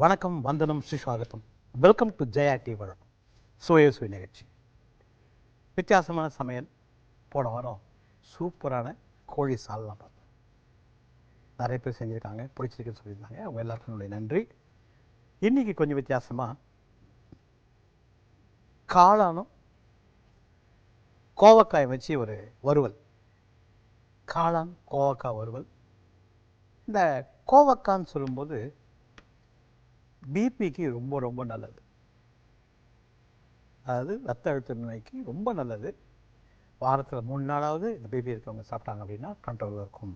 வணக்கம், வந்தனம், சுஸ்வாகத்தம். Welcome to Jaya TV சுவை நிகழ்ச்சி. வித்தியாசமான சமையல். போன வாரம் சூப்பரான கோழி சால்னா பார்த்தோம். நிறைய பேர் செஞ்சுருக்காங்க, பிடிச்சிருக்குன்னு சொல்லியிருந்தாங்க. அவங்க எல்லாருக்கும் என்னுடைய நன்றி. இன்றைக்கி கொஞ்சம் வித்தியாசமாக காளானும் கோவக்காய் வச்சு ஒரு வறுவல். காளான் கோவக்காய் வறுவல். இந்த கோவக்கான்னு சொல்லும்போது பிபிக்கு ரொம்ப ரொம்ப நல்லது. அதாவது ரத்த அழுத்த நோய்க்கு ரொம்ப நல்லது. வாரத்தில் 3 நாளாவது இந்த பிபி இருக்கவங்க சாப்பிட்டாங்க அப்படின்னா கண்ட்ரோலில் இருக்கும்.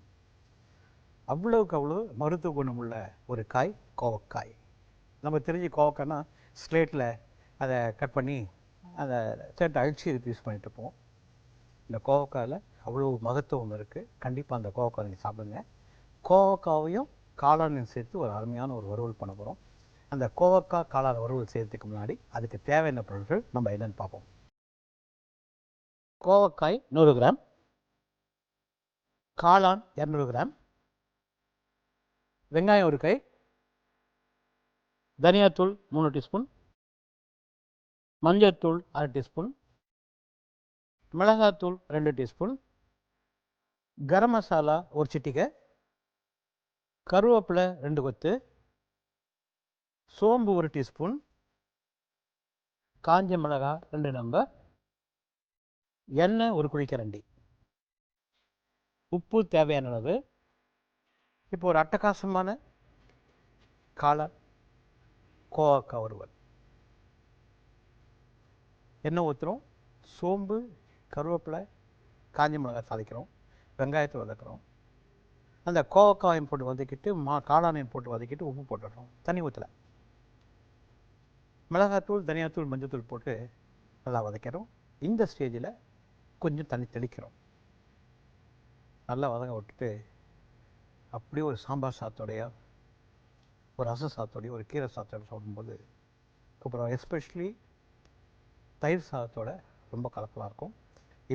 அவ்வளோக்கு அவ்வளோ மருத்துவ குணம் உள்ள ஒரு காய் கோவக்காய். நம்ம தெரிஞ்சு கோவக்காய்னா ஸ்லேட்டில் அதை கட் பண்ணி அதை ஸ்லேட்டை அழிச்சு யூஸ் பண்ணிட்டு இருப்போம். இந்த கோவக்காயில் அவ்வளோ மகத்துவம் இருக்குது. கண்டிப்பாக அந்த கோவக்காய் நீங்கள் சாப்பிடுங்க. கோவக்காவையும் காளானையும் சேர்த்து ஒரு அருமையான ஒரு வறுவல் பண்ண போகிறோம். அந்த கோவக்காய் காளான் வறுவல் செய்யறதுக்கு முன்னாடி அதுக்கு தேவையான பொருட்கள் நம்ம என்னென்னு பார்ப்போம். கோவக்காய் 100 கிராம், காளான் 200 கிராம், வெங்காயம் 1 கை, தனியாத்தூள் 3 டீஸ்பூன், மஞ்சள்தூள் 1/2 டீஸ்பூன், மிளகாத்தூள் 2 டீஸ்பூன், கரம் மசாலா 1 சிட்டிகை, கருவேப்பிலை 2 கொத்து, சோம்பு 1 டீஸ்பூன், காஞ்ச மிளகாய் 2 நம்பர், எண்ணெய் 1 குழிக்கரண்டி, உப்பு தேவையான அளவு. இப்போ ஒரு அட்டகாசமான காளான் கோவக்காய் வறுவல். எண்ணெய் ஊற்றுறோம், சோம்பு, கருவேப்பிலை, காஞ்ச மிளகாய் தாளிக்கிறோம், வெங்காயத்தை வதக்குறோம், அந்த கோவக்காயும் போட்டு வதக்கிட்டு காளானையும் போட்டு வதக்கிட்டு உப்பு போட்டுடுறோம். தண்ணி ஊற்றலை. மிளகாத்தூள், தனியாத்தூள், மஞ்சத்தூள் போட்டு நல்லா வதக்கிறோம். இந்த ஸ்டேஜில் கொஞ்சம் தண்ணி தெளிக்கிறோம். நல்லா வதங்க விட்டுட்டு அப்படியே ஒரு சாம்பார் சாத்தோடைய, ஒரு ரசம் சாத்தோடைய, ஒரு கீரை சாத்தோட சாப்பிடும்போது, அப்புறம் எஸ்பெஷலி தயிர் சாதத்தோட ரொம்ப கலப்பலாக இருக்கும்.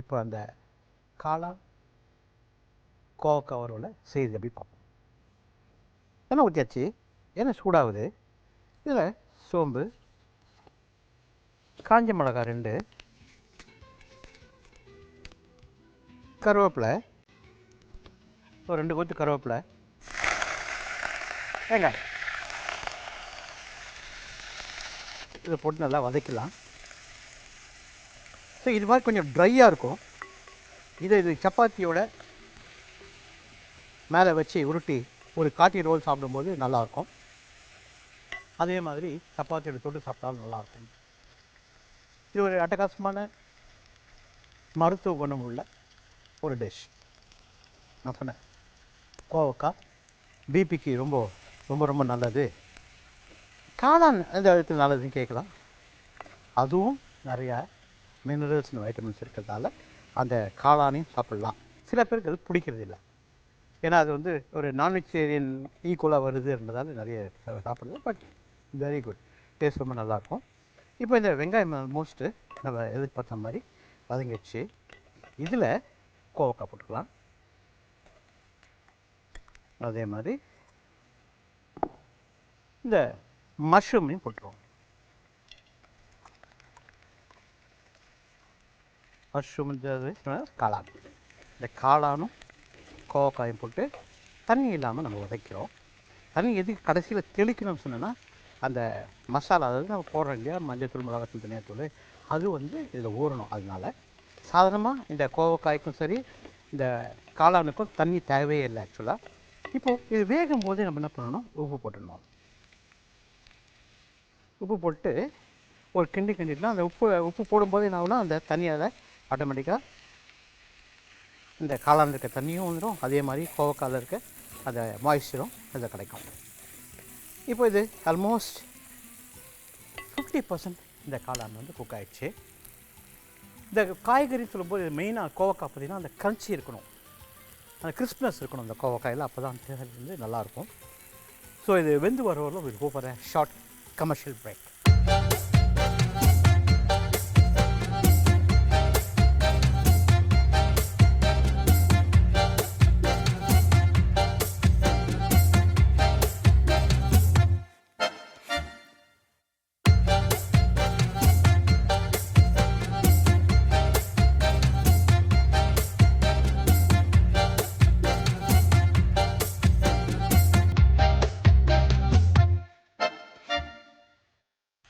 இப்போ அந்த காளான் கோவக்காய் வறுவலை செய்து எப்படி பார்ப்போம். எண்ணெய் ஊற்றியாச்சு, எண்ணெய் சூடாகுது. இதில் சோம்பு, காஞ்ச மிளகாய் 2, கருவேப்பிலை ஒரு 2 கொத்து கருவேப்பிலை, வெங்காயம் இதை போட்டு நல்லா வதக்கலாம். ஸோ இது மாதிரி கொஞ்சம் ட்ரையாக இருக்கும். இது சப்பாத்தியோட மேலே வச்சு உருட்டி ஒரு காட்டி ரோல் சாப்பிடும்போது நல்லாயிருக்கும். அதே மாதிரி சப்பாத்தியோட தொட்டு சாப்பிட்டாலும் நல்லாயிருக்கும். இது ஒரு அட்டகாசமான மருத்துவ குணம் உள்ள ஒரு டிஷ். நான் சொன்னேன் கோவக்காய் பிபிக்கு ரொம்ப ரொம்ப ரொம்ப நல்லது. காளான் எந்த இடத்துல நல்லதுன்னு கேட்கலாம். அதுவும் நிறையா மினரல்ஸ் அண்ட் வைட்டமின்ஸ் இருக்கிறதால அந்த காளானையும் சாப்பிட்லாம். சில பேருக்கு அது பிடிக்கிறது இல்லை, ஏன்னா அது வந்து ஒரு நான்வெஜிடேரியன் ஈக்குவலாக வருது இருந்ததால் நிறைய சாப்பிடுது. பட் வெரி குட், டேஸ்ட் ரொம்ப நல்லாயிருக்கும். இப்போ இந்த வெங்காயம் ஆல்மோஸ்ட்டு நம்ம எதிர்பார்த்த மாதிரி வதங்கிடுச்சு. இதில் கோவக்காய் போட்டுக்கலாம். அதே மாதிரி இந்த மஷ்ரூமையும் போட்டுருவோம். மஷ்ரூம் காளான், இந்த காளானும் கோவக்காயும் போட்டு தண்ணி இல்லாமல் நம்ம வதக்கிறோம். தண்ணி எதுக்கு கடைசியில் தெளிக்கணும்னு சொன்னோன்னா, அந்த மசாலா, அதாவது நம்ம போடுறோம் இல்லையா, மஞ்சத்தூள், மிளகாத்தூள், தனியாத்தூள், அது வந்து இதில் ஊறணும். அதனால சாதாரணமாக இந்த கோவக்காய்க்கும் சரி இந்த காளானுக்கும் தண்ணி தேவையே இல்லை ஆக்சுவலாக. இப்போது இது வேகும் போதே நம்ம என்ன பண்ணணும், உப்பு போட்டுடணும். உப்பு போட்டு ஒரு கிண்டிட்டுனா அந்த உப்பு போடும்போது என்ன ஆகுனா அந்த தண்ணியால் ஆட்டோமேட்டிக்காக இந்த காளான் இருக்க தண்ணியும் வந்துடும். அதே மாதிரி கோவக்காயில் இருக்க அந்த மாய்ஸ்சரும் அதில் கிடைக்கும். இப்போ இது ஆல்மோஸ்ட் 50% இந்த காளான் வந்து குக் ஆகிடுச்சு. இந்த காய்கறி சொல்லும்போது மெயினாக கோவக்காய் பார்த்திங்கன்னா அந்த கிரன்ச்சி இருக்கணும், அந்த கிறிஸ்ப்னஸ் இருக்கணும் அந்த கோவக்காயில். அப்போ தான் வந்து நல்லாயிருக்கும். ஸோ இது வெந்து வரவரில் will go for a short commercial break.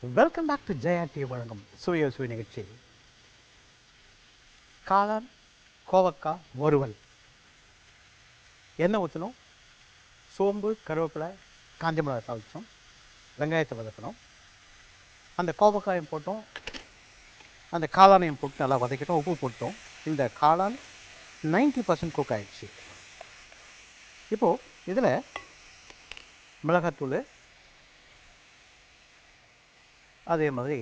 Welcome back to Jaya TV வழங்கும் சுய சுய நிகழ்ச்சி. காளான் கோவக்காய் வறுவல். எண்ணெய் ஊற்றணும், சோம்பு கருவேப்பிலை காஞ்ச மிளகாய் தாளித்தோம், வெங்காயத்தை வதக்கணும், அந்த கோவக்காயும் போட்டோம், அந்த காளானையும் போட்டு நல்லா வதக்கிட்டோம், உப்பு போட்டோம். இந்த காளான் 90% குக் ஆகிடுச்சு. இப்போது இதில் மிளகாத்தூள், அதே மாதிரி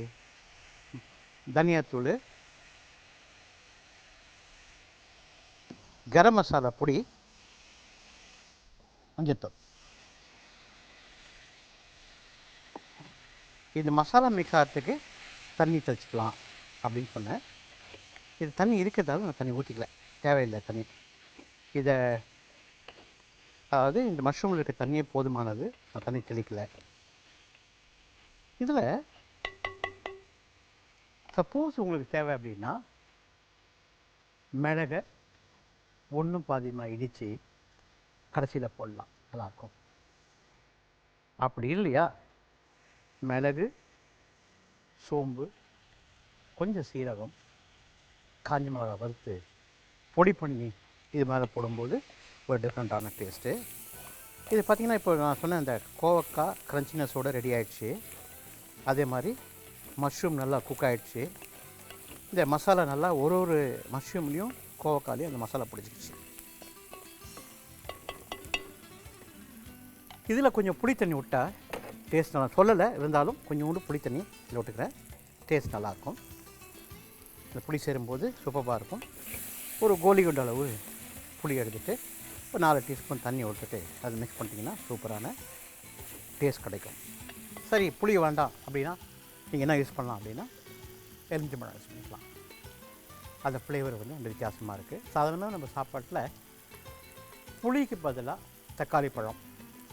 தனியாத்தூள், கரம் மசாலா பொடி, மஞ்சத்தூள். இது மசாலா மிக்ஸ் ஆகிறதுக்கு தண்ணி தெளிச்சிக்கலாம் அப்படின்னு சொன்னேன். இது தண்ணி இருக்கிறதால நான் தண்ணி ஊற்றிக்கல, தேவையில்லை தண்ணி. இதை அதாவது இந்த மஷ்ரூமில் இருக்க தண்ணியே போதுமானது, நான் தண்ணி தெளிக்கலை. இதில் சப்போஸ் உங்களுக்கு தேவை அப்படின்னா மிளகை ஒன்றும் பாதியமாக இடித்து கடைசியில் போடலாம், நல்லாயிருக்கும். அப்படி இல்லையா மிளகு, சோம்பு, கொஞ்சம் சீரகம், காஞ்ச மிளகா வறுத்து பொடி பண்ணி இது மேலே போடும்போது ஒரு டிஃப்ரெண்ட்டான டேஸ்ட்டு. இது பார்த்திங்கன்னா இப்போ நான் சொன்ன அந்த கோவக்காய் க்ரன்ச்சினஸோடு ரெடி ஆகிடுச்சு. அதே மாதிரி மஷ்ரூம் நல்லா குக் ஆகிடுச்சு. இந்த மசாலா நல்லா ஒரு மஷ்ரூம்லேயும் கோவக்காலையும் அந்த மசாலா பிடிச்சிக்கிச்சு. இதில் கொஞ்சம் புளி தண்ணி விட்டால் டேஸ்ட் நான் சொல்லலை, இருந்தாலும் கொஞ்சோண்டு புளி தண்ணி இதில் விட்டுக்கிறேன், டேஸ்ட் நல்லாயிருக்கும். இந்த புளி சேரும்போது சூப்பராக இருக்கும். ஒரு கோலி குண்டு அளவு புளி எடுத்துகிட்டு ஒரு 4 டீஸ்பூன் தண்ணி விட்டுட்டு அது மிக்ஸ் பண்ணிட்டிங்கன்னா சூப்பரான டேஸ்ட் கிடைக்கும். சரி, புளி வேண்டாம் அப்படின்னா நீங்கள் என்ன யூஸ் பண்ணலாம் அப்படின்னா எலுமிச்சம்பழம் யூஸ் பண்ணிக்கலாம். அந்த ஃப்ளேவர் வந்து அந்த வித்தியாசமாக இருக்குது. சாதாரணமாக நம்ம சாப்பாட்டில் புளிக்கு பதிலாக தக்காளி பழம்,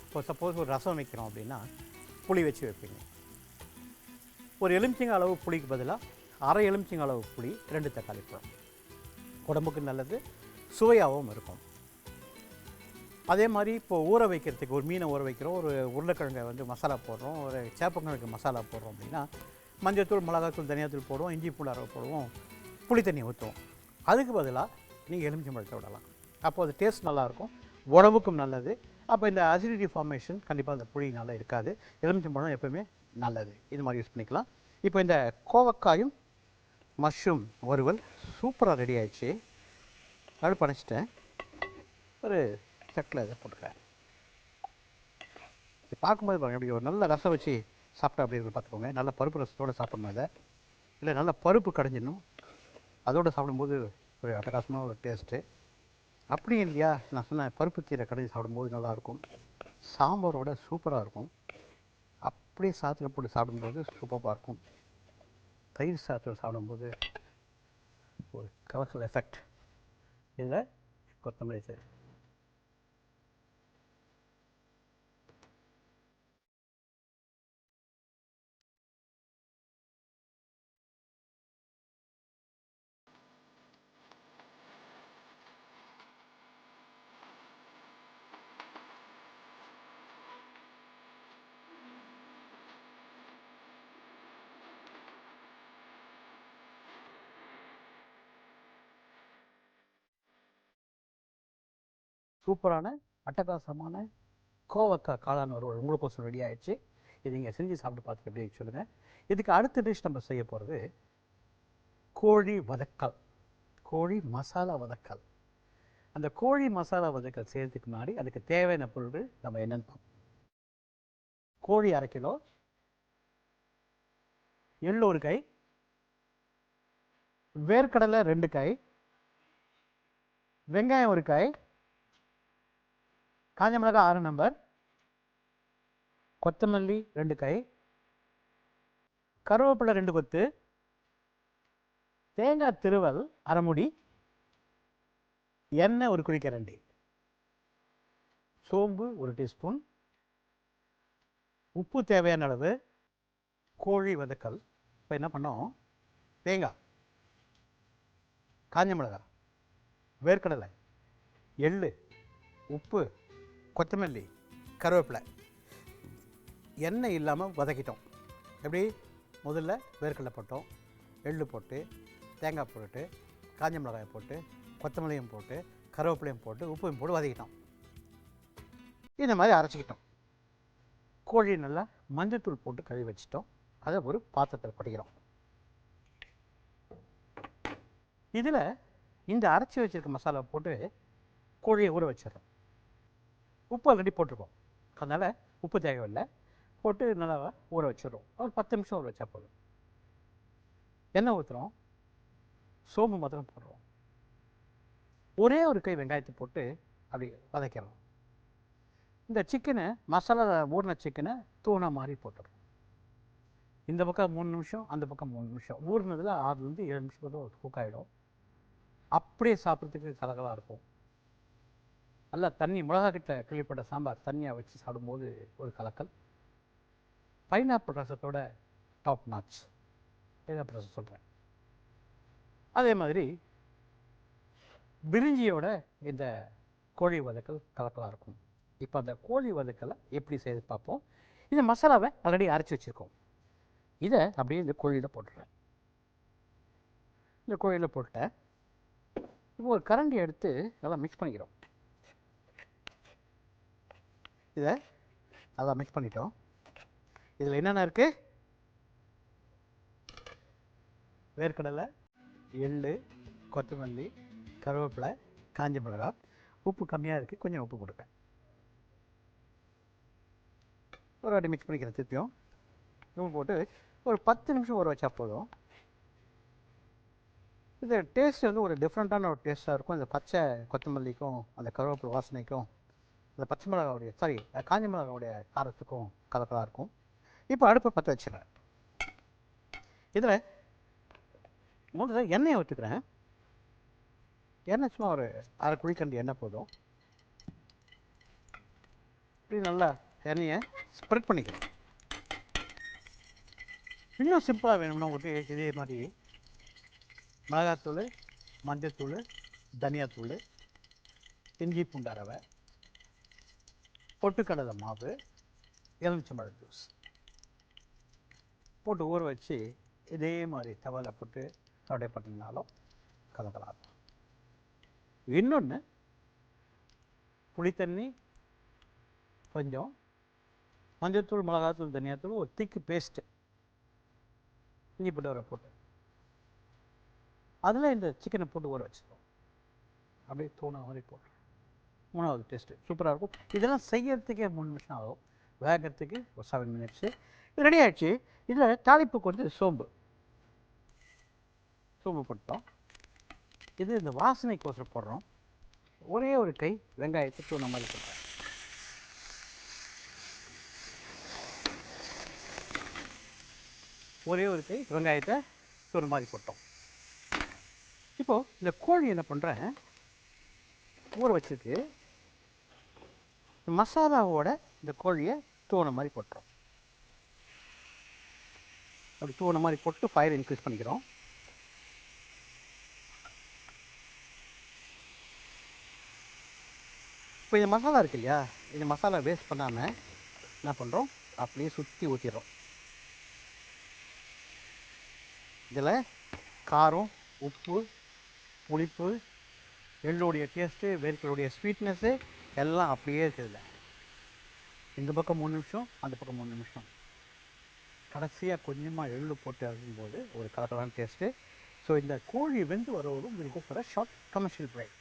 இப்போ சப்போஸ் ஒரு ரசம் வைக்கிறோம் அப்படின்னா புளி வச்சு வைப்பீங்க. ஒரு எலுமிச்சங்க அளவு புளிக்கு பதிலாக அரை எலுமிச்சங்க அளவு புளி, 2 தக்காளி பழம். உடம்புக்கு நல்லது, சுவையாகவும் இருக்கும். அதே மாதிரி இப்போது ஊற வைக்கிறதுக்கு ஒரு மீனை ஊற வைக்கிறோம், ஒரு உருளைக்கிழங்கை வந்து மசாலா போடுறோம், ஒரு சேப்பங்கிழங்கு மசாலா போடுறோம் அப்படின்னா மஞ்சள்தூள், மிளகாத்தூள், தனியாத்தூள் போடுவோம், இஞ்சி பூண்டு அரை போடுவோம், புளி தண்ணி ஊற்றுவோம். அதுக்கு பதிலாக நீங்கள் எலுமிச்சம்பழத்தை விடலாம். அப்போது அது டேஸ்ட் நல்லாயிருக்கும், உடம்புக்கும் நல்லது. அப்போ இந்த அசிடிட்டி ஃபார்மேஷன் கண்டிப்பாக அந்த புளினால இருக்காது. எலுமிச்சம்பழம் எப்போவுமே நல்லது. இது மாதிரி யூஸ் பண்ணிக்கலாம். இப்போ இந்த கோவக்காயும் மஷ்ரூம் வறுவல் சூப்பராக ரெடி ஆகிடுச்சு. அடுப்பு அணைச்சிட்டேன், ஒரு சட்டில் இதை போட்டுக்கிறேன். இது பார்க்கும்போது பாருங்கள், அப்படி ஒரு நல்ல ரசம் வச்சு சாப்பிட்டா அப்படி இருக்கு பார்த்துக்கோங்க. நல்ல பருப்பு ரசத்தோடு சாப்பிடணும். இதை இல்லை நல்லா பருப்பு கடைஞ்சிடணும், அதோடு சாப்பிடும்போது ஒரு அட்டகாசமாக ஒரு டேஸ்ட்டு. அப்படி இல்லையா நான் சொன்னேன் பருப்பு கீரை கடைஞ்சி சாப்பிடும்போது நல்லாயிருக்கும், சாம்பாரோட சூப்பராக இருக்கும். அப்படியே சாதத்தில் போட்டு சாப்பிடும்போது சூப்பராக இருக்கும். தயிர் சாதத்தில் சாப்பிடும்போது ஒரு கலர்ஃபுல் எஃபெக்ட். இதில் கொத்தமல்லி சரி. சூப்பரான அட்டகாசமான கோவக்காய் காளான் வறுவல் உங்களுக்கோசம் ரெடி ஆகிடுச்சு. இது நீங்கள் செஞ்சு சாப்பிட்டு பார்த்துட்டு எப்படி சொல்லுங்கள். இதுக்கு அடுத்த டிஷ் நம்ம செய்ய போகிறது கோழி வதக்கல், கோழி மசாலா வதக்கல். அந்த கோழி மசாலா வதக்கல் செய்கிறதுக்கு முன்னாடி அதுக்கு தேவையான பொருட்கள் நம்ம என்னென்னு பார்ப்போம். கோழி 1/2 கிலோ, எள்ளு 1 கை, வேர்க்கடலை 2 கை, வெங்காயம் 1 கை, காஞ்ச மிளகாய் 6 நம்பர், கொத்தமல்லி 2 கை, கருவேப்பிலை 2 கொத்து, தேங்காய் திருவல் 1/2 மூடி, எண்ணெய் 1 குழிக்கரண்டி, சோம்பு 1 டீஸ்பூன், உப்பு தேவையான அளவு, கோழி வதக்கல். இப்போ என்ன பண்ணோம், தேங்காய், காஞ்ச மிளகாய், வேர்க்கடலை, எள்ளு, உப்பு, கொத்தமல்லி, கருவேப்பிலை, எண்ணெய் இல்லாமல் வதக்கிட்டோம். எப்படி முதல்ல வேர்க்கடலை போட்டோம், எள்ளு போட்டு, தேங்காய் போட்டு, காஞ்ச மிளகாயை போட்டு, கொத்தமல்லியும் போட்டு, கருவேப்பிலையும் போட்டு, உப்பையும் போட்டு வதக்கிட்டோம். இந்த மாதிரி அரைச்சிக்கிட்டோம். கோழி நல்லா மஞ்சத்தூள் போட்டு கழுவி வச்சிட்டோம். அதை ஒரு பாத்திரத்தில் கொட்டிக்கிறோம். இதில் இந்த அரைச்சி வச்சுருக்க மசாலா போட்டு கோழியை ஊற வச்சிடறோம். உப்பு ஆல்ரெடி போட்டிருக்கோம், அதனால் உப்பு தேவையில்லை. போட்டு நல்லா ஊற வச்சிடுறோம். ஒரு 10 நிமிஷம் ஊற வச்சா போதும். எண்ணெய் ஊற்றுறோம், சோம்பு மாத்திரம் போடுறோம், ஒரே ஒரு கை வெங்காயத்தை போட்டு அப்படி வதக்கிறோம். இந்த சிக்கனை மசாலா ஊறின சிக்கனை தூணை மாதிரி போட்டுறோம். இந்த பக்கம் 3 நிமிஷம், அந்த பக்கம் 3 நிமிஷம். ஊறினதில் 6லேருந்து 7 நிமிஷம் குக் ஆகிடும். அப்படியே சாப்பிட்றதுக்கு கலகலாக இருக்கும். நல்லா தண்ணி மிளகா கிட்ட கிள்ளிப்பட்ட சாம்பார் தண்ணியாக வச்சு சாப்பிடும்போது ஒரு கலக்கல். பைனாப்பிள் ரசத்தோட டாப் நாட்ச். பைனாப்பிள் ரசம் சொல்கிறேன். அதே மாதிரி பிரிஞ்சியோட இந்த கோழி வதக்கல் கலக்கலாக இருக்கும். இப்போ அந்த கோழி வதக்கலை எப்படி செய்து பார்ப்போம். இந்த மசாலாவை ஆல்ரெடி அரைச்சி வச்சுருக்கோம். இதை அப்படியே இந்த கோழியில் போட்டுறேன். இந்த கோழியில் போட்டேன். இப்போ ஒரு கரண்டி எடுத்து நல்லா மிக்ஸ் பண்ணிக்கிறோம். இதை நல்லா மிக்ஸ் பண்ணிட்டோம். இதில் என்னென்ன இருக்குது? வேர்க்கடலை, எள்ளு, கொத்தமல்லி, கருவேப்பிலை, காஞ்ச மிளகாய். உப்பு கம்மியாக இருக்குது, கொஞ்சம் உப்பு கொடுப்பேன். ஒரு வாட்டி மிக்ஸ் பண்ணிக்கிறேன். திருப்பியும் உப்பு போட்டு ஒரு 10 நிமிஷம் ஊற வச்சா போதும். இது டேஸ்ட் வந்து ஒரு டிஃப்ரெண்ட்டான ஒரு டேஸ்ட்டாக இருக்கும். இந்த பச்சை கொத்தமல்லிக்கும் அந்த கருவேப்பிலை வாசனைக்கும் அந்த பச்சை மிளகாவுடைய காஞ்ச மிளகாவுடைய காரத்துக்கும் கலக்கலாக இருக்கும். இப்போ அடுப்பை பற்ற வச்சுக்கிறேன். இதில் முதல்ல எண்ணெயை ஊற்றிக்கிறேன். எண்ணெய் சும்மா ஒரு 1/2 குழிக்கரண்டி எண்ணெய் போதும். இப்படி நல்லா எண்ணெயை ஸ்ப்ரெட் பண்ணிக்கிறேன். இன்னும் சிம்பிளாக வேணும்னா உங்களுக்கு இதே மாதிரி மிளகாத்தூள், மஞ்சத்தூள், தனியாத்தூள், இஞ்சி பூண்டு அரவை, பொட்டுக்கடலை மாவு, எலுமிச்சம்பழ ஜூஸ் போட்டு ஊற வச்சு இதே மாதிரி தவாவில் போட்டு அப்படியே பண்ணிங்கனாலும் கலக்கலாம். இன்னொன்று, புளித்தண்ணி, கொஞ்சம் மஞ்சத்தூள், மிளகாத்தூள், தனியாத்தூள், ஒரு திக்கு பேஸ்ட்டு, இஞ்சி பூண்டு அரவை போட்டு அதில் இந்த சிக்கனை போட்டு ஊற வச்சுருக்கோம். அப்படியே தூணை மாதிரி போட்டு 3வது டேஸ்ட்டு சூப்பராக இருக்கும். இதெல்லாம் செய்யறதுக்கே 3 நிமிஷம் ஆகும், வேகிறதுக்கு ஒரு 7 மினிட்ஸு. இது ரெடி ஆகிடுச்சு. இதில் தாளிப்புக்கு வந்து சோம்பு போட்டோம். இது இந்த வாசனைக்கோசரம் போடுறோம். ஒரே ஒரு கை வெங்காயத்தை தூணை மாதிரி போடுறேன். ஒரே ஒரு கை வெங்காயத்தை தூணை மாதிரி போட்டோம். இப்போது இந்த கோழி என்ன பண்ணுறேன், ஊற வச்சுருக்கு மசாலாவோட இந்த கோழியை தூணை மாதிரி போட்டுறோம். அப்படி தூணை மாதிரி போட்டு ஃபயர் இன்க்ரீஸ் பண்ணிக்கிறோம். இப்போ இந்த மசாலா இருக்கு இல்லையா, இந்த மசாலா வேஸ்ட் பண்ணாமல் என்ன பண்ணுறோம், அப்படியே சுற்றி ஊற்றிடுறோம். இதில் காரம், உப்பு, புளிப்பு, எள்ளுடைய டேஸ்ட்டு, வேர்க்கடலுடைய ஸ்வீட்னஸ்ஸு எல்லாம் அப்படியே இருக்குதுல்ல. இந்த பக்கம் 3 நிமிஷம், அந்த பக்கம் 3 நிமிஷம். கடைசியாக கொஞ்சமாக எள்ளு போட்டு அரைக்கும்போது ஒரு கலக்கலான டேஸ்ட்டு. ஸோ இந்த கோழி வெந்து வரவோடு will go for a short commercial break.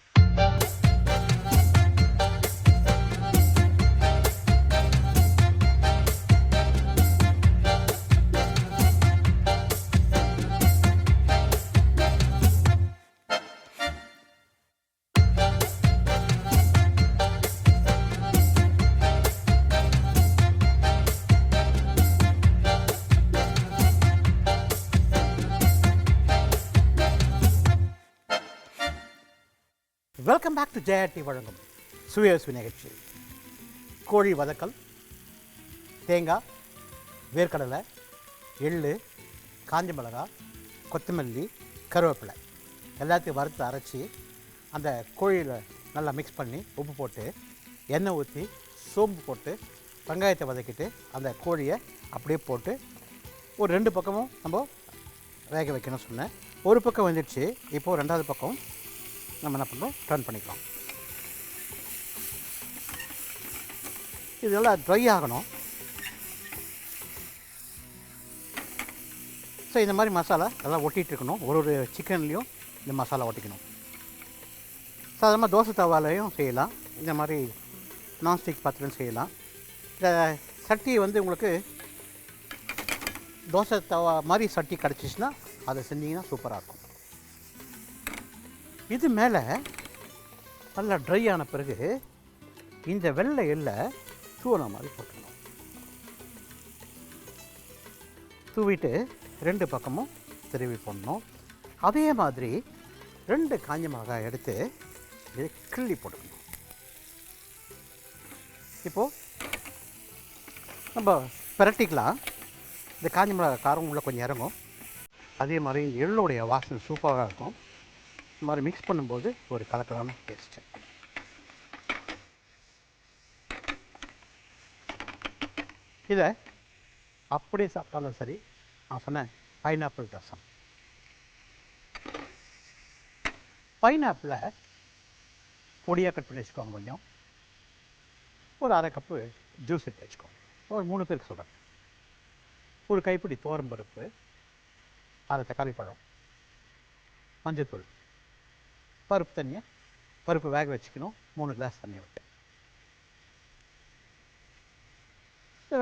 Welcome back to Jaya TV வழங்கும் சுவையசுவை நிகழ்ச்சி. கோழி வதக்கல், தேங்காய், வேர்க்கடலை, எள்ளு, காஞ்ச மிளகாய், கொத்தமல்லி, கருவேப்பிலை எல்லாத்தையும் வறுத்து அரைச்சி அந்த கோழியில் நல்லா மிக்ஸ் பண்ணி உப்பு போட்டு எண்ணெய் ஊற்றி சோம்பு போட்டு வெங்காயத்தை வதக்கிட்டு அந்த கோழியை அப்படியே போட்டு ஒரு 2 பக்கமும் நம்ம வேக வைக்கணும் சொன்னேன். ஒரு பக்கம் வந்துடுச்சு. இப்போது 2வது பக்கம் நம்ம என்ன பண்ணுறோம், டர்ன் பண்ணிக்கலாம். இதெல்லாம் ட்ரை ஆகணும். ஸோ இந்த மாதிரி மசாலா நல்லா ஒட்டிகிட்டு இருக்கணும். ஒரு சிக்கன்லேயும் இந்த மசாலா ஒட்டிக்கணும். சாதாரணமாக தோசை தவாலையும் செய்யலாம், இந்த மாதிரி நான்ஸ்டிக் பாத்திரம் செய்யலாம். இந்த சட்டி வந்து உங்களுக்கு தோசை தவா மாதிரி சட்டி கிடச்சிச்சின்னா அதை செஞ்சிங்கன்னா சூப்பராக இருக்கும். இது மேலே நல்லா ட்ரை ஆன பிறகு இந்த வெள்ளை எள்ளை தூவன மாதிரி போட்டுக்கணும். தூவிட்டு 2 பக்கமும் திருவி போடணும். அதே மாதிரி 2 காஞ்ச மிளகாய் எடுத்து இதை கிள்ளி போட்டுக்கணும். இப்போது நம்ம பிரட்டிக்கலாம். இந்த காஞ்ச மிளகாய் காரம் உள்ளே கொஞ்சம் இறங்கும். அதே மாதிரி எள்ளுடைய வாசனை சூப்பராக இருக்கும். இந்த மாதிரி மிக்ஸ் பண்ணும்போது ஒரு கலக்கலான டேஸ்ட்டு. இதை அப்படியே சாப்பிட்டாலும் சரி. நான் சொன்னேன் பைனாப்பிள் ரசம். பைனாப்பிளை பொடியாக கட் பண்ணி வச்சுக்கோங்க. கொஞ்சம் ஒரு 1/2 கப்பு ஜூஸ் எடுத்து வச்சுக்கோங்க. ஒரு 3 பேருக்கு சொல்கிறேன். ஒரு கைப்பிடி துவரம்பருப்பு, 1/2 தக்காளி பழம், மஞ்சத்தூள், பருப்பு தண்ணியை பருப்பு வேக வச்சுக்கணும். 3 கிளாஸ் தண்ணி விட்டு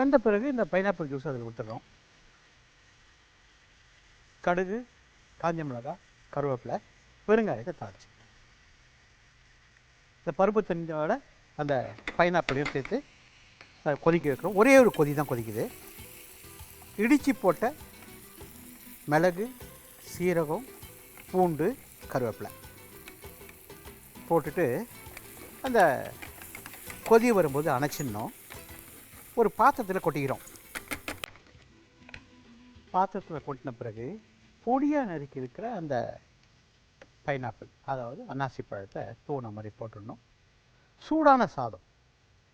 வெந்த பிறகு இந்த பைனாப்பிள் ஜூஸ் அதில் விட்டுறோம். கடுகு, காஞ்ச மிளகாய், கருவேப்பிலை, பெருங்காயத்தை தாளிச்சு இந்த பருப்பு தண்ணியோட அந்த பைனாப்பிளையும் சேர்த்து கொதிக்க வைக்கிறோம். ஒரே ஒரு கொதி தான் கொதிக்குது. இடித்து போட்ட மிளகு, சீரகம், பூண்டு, கருவேப்பிலை போட்டுட்டு அந்த கொதி வரும்போது அணைச்சிடணும். ஒரு பாத்திரத்தில் கொட்டிக்கிறோம். பாத்திரத்தில் கொட்டின பிறகு பொடியாக நறுக்கி இருக்கிற அந்த பைனாப்பிள், அதாவது அன்னாசி பழத்தை தூண மாதிரி போட்டுடணும். சூடான சாதம்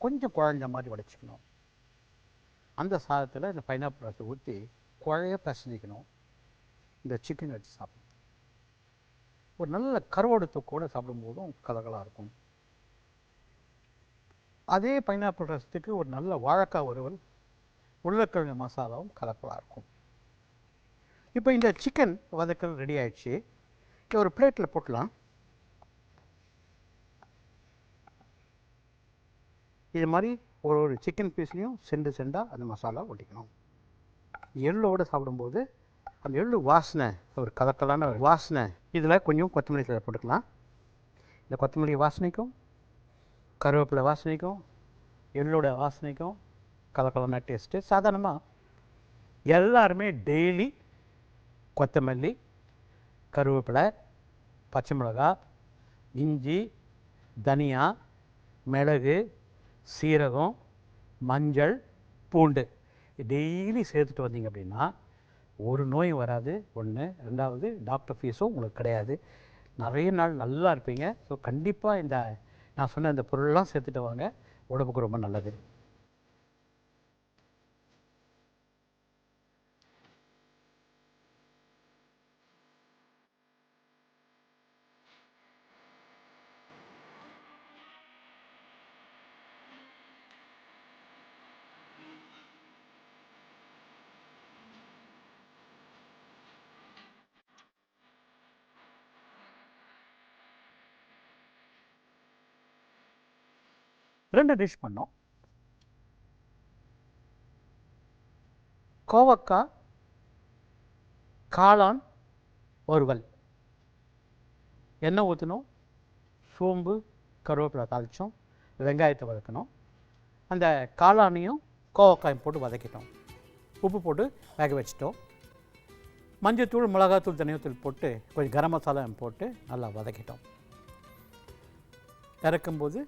கொஞ்சம் குழஞ்ச மாதிரி வடிச்சிக்கணும். அந்த சாதத்தில் இந்த பைனாப்பிள் ரசத்தை ஊற்றி குழைய பசஞ்சிக்கணும். இந்த சிக்கன் வச்சு சாப்பிடணும். ஒரு நல்ல கருவாடு தொக்கோடு சாப்பிடும்போதும் கலகலாக இருக்கும். அதே பைனாப்பிள் ரசத்துக்கு ஒரு நல்ல வாழைக்காய் வறுவல், உருளைக்கிழங்கு மசாலாவும் கலக்கலாக இருக்கும். இப்போ இந்த சிக்கன் வதக்கல் ரெடி ஆயிடுச்சு. இதை ஒரு பிளேட்டில் போட்டலாம். இது மாதிரி ஒரு சிக்கன் பீஸ்லேயும் செண்டாக அந்த மசாலா ஒட்டிக்கணும். எள்ளோடு சாப்பிடும்போது அந்த எள்ளு வாசனை ஒரு கலக்கலான ஒரு வாசனை. இதில் கொஞ்சம் கொத்தமல்லி தழை போட்டுக்கலாம். இந்த கொத்தமல்லி வாசனைக்கும் கருவேப்பிலை வாசனைக்கும் எள்ளோட வாசனைக்கும் கலக்கலான டேஸ்ட்டு. சாதாரணமாக எல்லாருமே டெய்லி கொத்தமல்லி, கருவேப்பிலை, பச்சை மிளகாய், இஞ்சி, தனியா, மிளகு, சீரகம், மஞ்சள், பூண்டு டெய்லி சேர்த்துட்டு வந்தீங்க அப்படின்னா ஒரு நோய் வராது. 1. 2வது டாக்டர் ஃபீஸும் உங்களுக்கு கிடையாது. நிறைய நாள் நல்லா இருப்பீங்க. ஸோ கண்டிப்பாக இந்த நான் சொன்ன இந்த பொருளெலாம் சேர்த்துட்டு வாங்க. உடம்புக்கு ரொம்ப நல்லது. ரெண்டு டிஷ் பண்ணோம். கோவக்காய் காளான் வறுவல். எண்ணெய் ஊற்றணும், சோம்பு, கருவேப்பிலை தாளித்தோம், வெங்காயத்தை வதக்கணும். அந்த காளானையும் கோவக்காயும் போட்டு வதக்கிட்டோம். உப்பு போட்டு வேக வச்சிட்டோம். மஞ்சத்தூள், மிளகாத்தூள், தனியாத்தூள் போட்டு கொஞ்சம் கரம் மசாலா போட்டு நல்லா வதக்கிட்டோம். இறக்கும்போது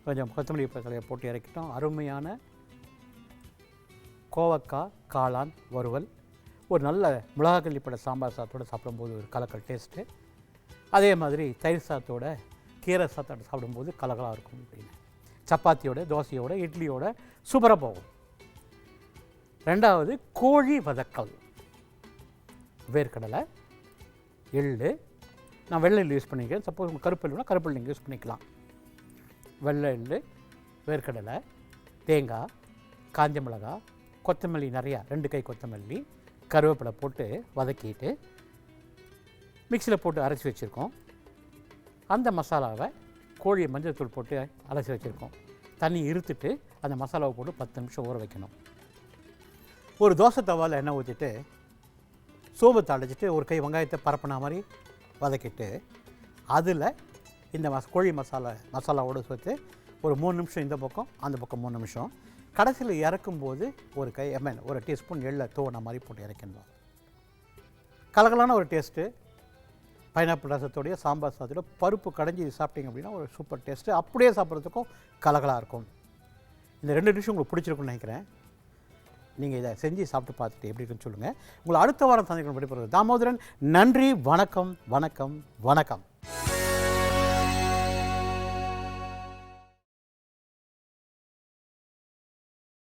கொஞ்சம் கொத்தமல்லி தலையை போட்டு இறக்கிட்டோம். அருமையான கோவக்காய் காளான் வறுவல். ஒரு நல்ல மிளகாக்கள்ளிப்பட சாம்பார் சாதத்தோடு சாப்பிடும்போது ஒரு கலக்கல் டேஸ்ட்டு. அதே மாதிரி தயிர் சாதத்தோட கீரை சாதத்தோடு சாப்பிடும்போது கலகலாக இருக்கும். அப்படின்னு சப்பாத்தியோட, தோசையோட, இட்லியோட சூப்பராக போகும். ரெண்டாவது கோழி வதக்கல். வேர்க்கடலை, எள்ளு, நான் வெள்ளை எள்ளு யூஸ் பண்ணிக்கிறேன். சப்போஸ் உங்களுக்கு கருப்பு எள்ளுனா கருப்பு எள்ளு நீங்கள் யூஸ் பண்ணிக்கலாம். வெள்ளை எள்ளு, வேர்க்கடலை, தேங்காய், காஞ்ச மிளகாய், கொத்தமல்லி நிறையா 2 கை கொத்தமல்லி, கருவேப்பிலை போட்டு வதக்கிட்டு மிக்சியில் போட்டு அரைச்சி வச்சுருக்கோம். அந்த மசாலாவை கோழியை மஞ்சள் தூள் போட்டு அலசி வச்சுருக்கோம். தண்ணி இருத்துட்டு அந்த மசாலாவை போட்டு 10 நிமிஷம் ஊற வைக்கணும். ஒரு தோசை தவாவில் எண்ணெய் ஊற்றிட்டு சோம்பத்தை அடைச்சிட்டு ஒரு கை வெங்காயத்தை பரப்பின மாதிரி வதக்கிட்டு அதில் இந்த கோழி மசாலாவோடு சேர்த்து ஒரு 3 நிமிஷம் இந்த பக்கம் அந்த பக்கம் 3 நிமிஷம். கடைசியில் இறக்கும்போது ஒரு டீஸ்பூன் எள்ளை தூவன மாதிரி போட்டு இறக்கணும். கலகலான ஒரு டேஸ்ட்டு. பைனாப்பிள் ரசத்தோடைய சாம்பார் சாதத்தோட பருப்பு கடைஞ்சி சாப்பிட்டீங்க அப்படின்னா ஒரு சூப்பர் டேஸ்ட்டு. அப்படியே சாப்பிட்றதுக்கும் கலகலாக இருக்கும். இந்த 2 டிஷ்ஷும் உங்களுக்கு பிடிச்சிருக்குன்னு நினைக்கிறேன். நீங்கள் இதை செஞ்சு சாப்பிட்டு பார்த்துட்டு எப்படி இருக்குன்னு சொல்லுங்கள். உங்களை அடுத்த வாரம் சந்திக்கணும். படிப்பது தாமோதரன். நன்றி. வணக்கம் வணக்கம் வணக்கம்.